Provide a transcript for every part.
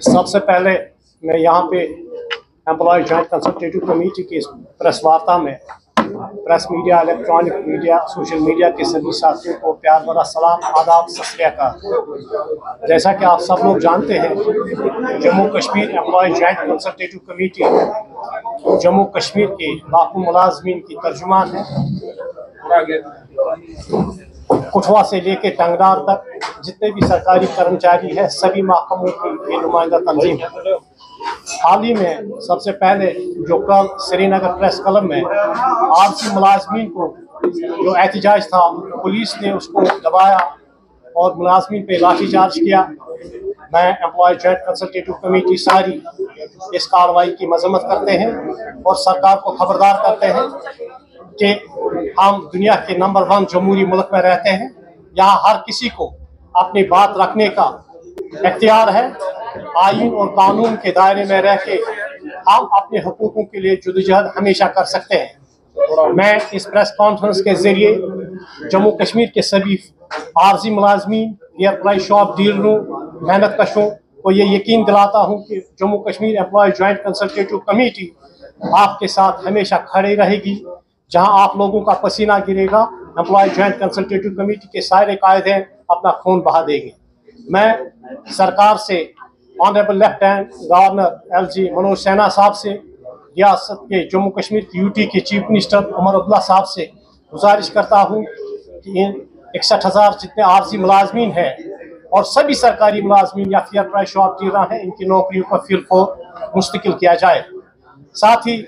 सबसे पहले मैं यहाँ पे एम्प्लॉय जॉइंट कंसल्टेटिव कमेटी की प्रेस वार्ता में press media, electronic media, social media के सभी साथियों को प्यार भरा सलाम, आदाब, सत श्री अकाल। जैसा कि आप सब लोग जानते हैं, Jammu Kashmir employ joint consultative committee Jammu Kashmir के लाखों मुलाजमीन की तर्जुमान है। कुठवा से लेके टंगदार तक जितने भी सरकारी कर्मचारी हैं, सभी महकमों की ये नुमाइंदा तंजीम है। हाल ही में सबसे पहले जो कल श्रीनगर प्रेस क्लब में आरसी मुलाजमीन को जो एहतजाज था, पुलिस ने उसको दबाया और मुलाजमीन पे लाठीचार्ज किया। मैं एम्प्लॉय जॉइंट कंसल्टेटिव कमेटी सारी इस कार्रवाई की मजम्मत करते हैं और सरकार को खबरदार करते हैं कि हम दुनिया के नंबर 1 जमहूरी मुल्क में रहते हैं। यहाँ हर किसी को अपनी बात रखने का इख्तियार है। आईन और कानून के दायरे में रह के हम अपने हुकूकों के लिए जद्दोजहद हमेशा कर सकते हैं। मैं इस प्रेस कॉन्फ्रेंस के जरिए जम्मू कश्मीर के सभी आरजी मुलाजमीन, एयरप्लाई शॉप डीलरों, मेहनत कशों को ये यकीन दिलाता हूँ कि Jammu Kashmir employ joint consultative committee आपके साथ हमेशा खड़ी रहेगी। जहाँ आप लोगों का पसीना गिरेगा, एम्प्लॉय जॉइंट कंसल्टेटिव कमेटी के सारे कायदे अपना खून बहा देंगे। मैं सरकार से, honourable lieutenant governor LG Manoj Sinha साहब से, रियासत के जम्मू कश्मीर की यूटी के चीफ मिनिस्टर उमर अब्दुल्ला साहब से गुजारिश करता हूँ कि इन 61,000 जितने आरजी मुलाजमीन हैं और सभी सरकारी मुलाजमीन या फेयर प्राइस शॉप डीलर हैं, इनकी नौकरियों को फिर मुस्तकिल किया जाए। साथ ही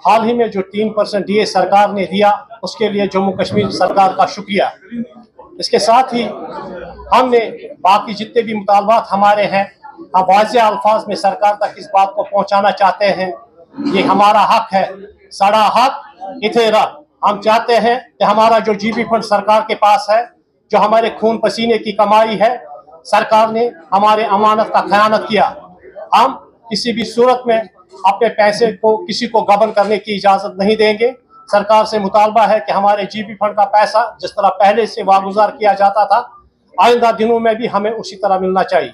हाल ही में जो 3% DA सरकार ने दिया, उसके लिए जम्मू कश्मीर सरकार का शुक्रिया। इसके साथ ही हमने बाकी जितने भी मुतालबात हमारे हैं, हम वाज़ेह अल्फाज में सरकार तक इस बात को पहुंचाना चाहते हैं। ये हमारा हक है, साड़ा हक इथे रख। हम चाहते हैं कि हमारा जो GB फंड सरकार के पास है, जो हमारे खून पसीने की कमाई है, सरकार ने हमारे अमानत का खयानत किया। हम किसी भी सूरत में अपने पैसे को किसी को गबन करने की इजाज़त नहीं देंगे। सरकार से मुतालबा है कि हमारे GB फंड का पैसा जिस तरह पहले से वागुजार किया जाता था, आइंदा दिनों में भी हमें उसी तरह मिलना चाहिए।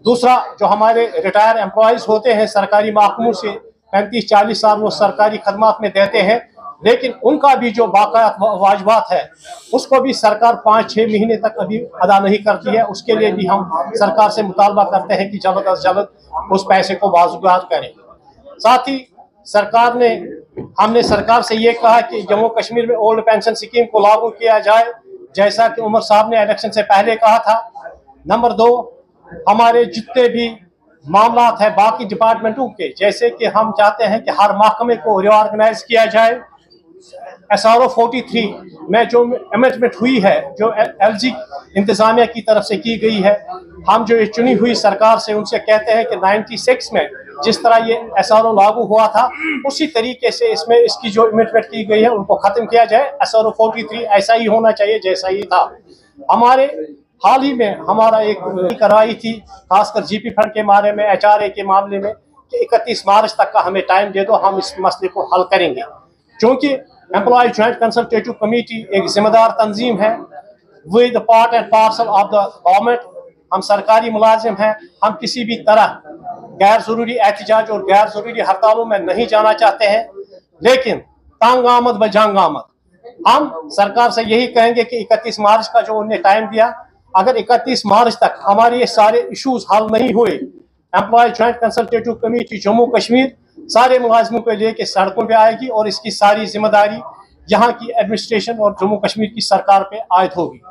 दूसरा, जो हमारे रिटायर एम्प्लॉयज़ होते हैं सरकारी महकमों से, 35-40 साल वो सरकारी खदमात में देते हैं, लेकिन उनका भी जो बाकाया वाजबात है उसको भी सरकार 5-6 महीने तक अभी अदा नहीं करती है। उसके लिए भी हम सरकार से मुतालबा करते हैं कि जल्द अज जल्द उस पैसे को बाजुगात करें। साथ ही हमने सरकार से ये कहा कि जम्मू कश्मीर में ओल्ड पेंशन स्कीम को लागू किया जाए, जैसा कि उमर साहब ने इलेक्शन से पहले कहा था। नंबर 2, हमारे जितने भी मामला है बाकी डिपार्टमेंटों के, जैसे कि हम चाहते हैं कि हर महकमे को रिऑर्गेनाइज किया जाए। SRO 43 में जो अमेंडमेंट हुई है, जो LG इंतजामिया की तरफ से की गई है, हम जो ये चुनी हुई सरकार से उनसे कहते हैं कि 96 में जिस तरह ये SRO लागू हुआ था, उसी तरीके से इसमें इसकी जो अमेंडमेंट की गई है उनको ख़त्म किया जाए। SRO 43 ऐसा ही होना चाहिए जैसा ही था। हमारे हाल ही में हमारा एक कार्रवाई थी, खासकर GP फंड के बारे में, HRA के मामले में, कि 31 मार्च तक का हमें टाइम दे दो, हम इस मसले को हल करेंगे। क्योंकि एम्प्लॉय जॉइंट कंसल्टेटिव कमेटी एक जिम्मेदार तंजीम है, with part and parcel of the government. हम सरकारी मुलाजिम हैं, हम किसी भी तरह गैर ज़रूरी एहतजाज और गैर ज़रूरी हड़तालों में नहीं जाना चाहते हैं, लेकिन तंग आमद व जंग आमद। हम सरकार से यही कहेंगे कि 31 मार्च का जो उन्हें टाइम दिया, अगर 31 मार्च तक हमारे ये सारे इश्यूज हल नहीं हुए, employ joint consultative committee Jammu Kashmir सारे मुलाजिमों को लेकर सड़कों पे आएगी और इसकी सारी जिम्मेदारी यहाँ की एडमिनिस्ट्रेशन और जम्मू कश्मीर की सरकार पे आयद होगी।